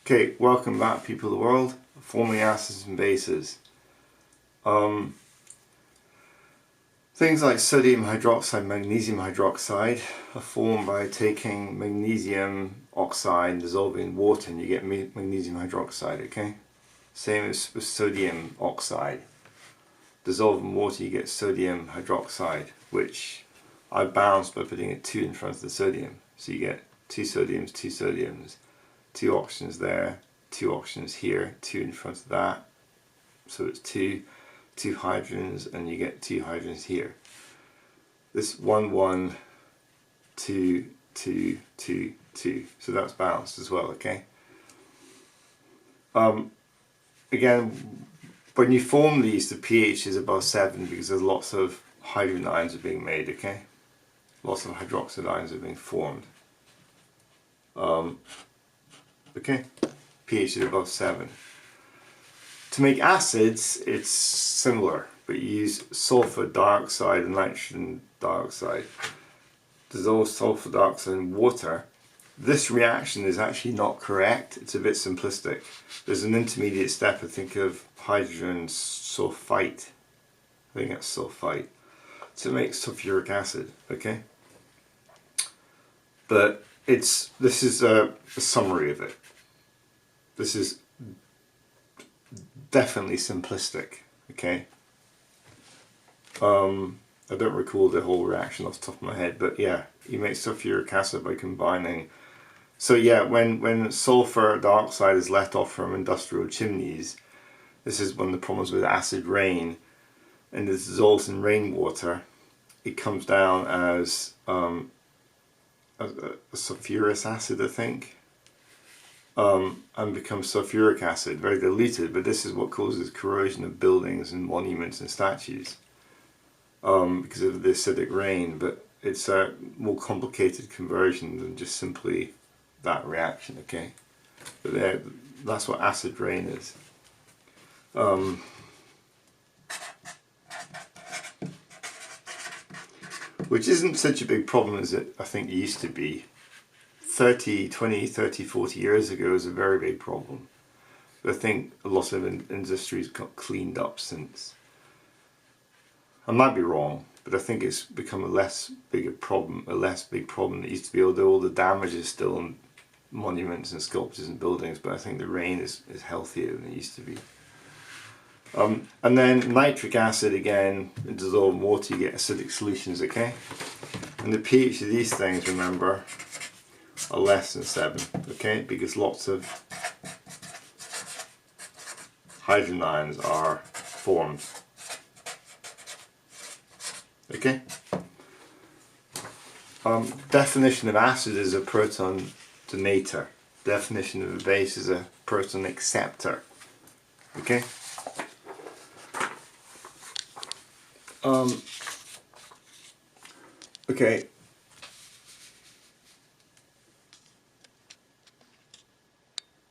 Okay, welcome back people of the world. Forming acids and bases. Things like sodium hydroxide, magnesium hydroxide are formed by taking magnesium oxide and dissolving in water and you get magnesium hydroxide, okay? Same as with sodium oxide. Dissolve in water you get sodium hydroxide, which I balance by putting a 2 in front of the sodium. So you get 2 sodiums, 2 sodiums. 2 oxygens there, 2 oxygens here, 2 in front of that, so it's 2 hydrogens, and you get 2 hydrogens here. This 1 1 2 2 2 2, so that's balanced as well, okay? Again, when you form these, the pH is above 7 because there's lots of hydrogen ions are being made, okay? Lots of hydroxide ions are being formed. Okay, pH is above 7. To make acids, it's similar, but you use sulfur dioxide and nitrogen dioxide. Dissolve sulfur dioxide in water. This reaction is actually not correct, it's a bit simplistic. There's an intermediate step, I think, of hydrogen sulfite. I think that's sulfite. To make sulfuric acid, okay? But this is a summary of it. This is definitely simplistic, okay? I don't recall the whole reaction off the top of my head, but yeah, you make sulfuric acid by combining. So yeah, when sulfur dioxide is let off from industrial chimneys, this is one of the problems with acid rain, and it dissolves in rainwater. It comes down as a sulfurous acid, I think. And becomes sulfuric acid, very diluted, but this is what causes corrosion of buildings and monuments and statues because of the acidic rain, but it's a more complicated conversion than just simply that reaction, okay? But that's what acid rain is. Which isn't such a big problem as it I think used to be. 20, 30, 40 years ago was a very big problem. But I think a lot of industries got cleaned up since. I might be wrong, but I think it's become a less big problem than it used to be, although all the damage is still on monuments and sculptures and buildings, but I think the rain is healthier than it used to be. And then nitric acid, again, in dissolved water you get acidic solutions, okay? And the pH of these things, remember, are less than 7, okay, because lots of hydrogen ions are formed, okay. Definition of acid is a proton donator. Definition of a base is a proton acceptor, okay. Okay,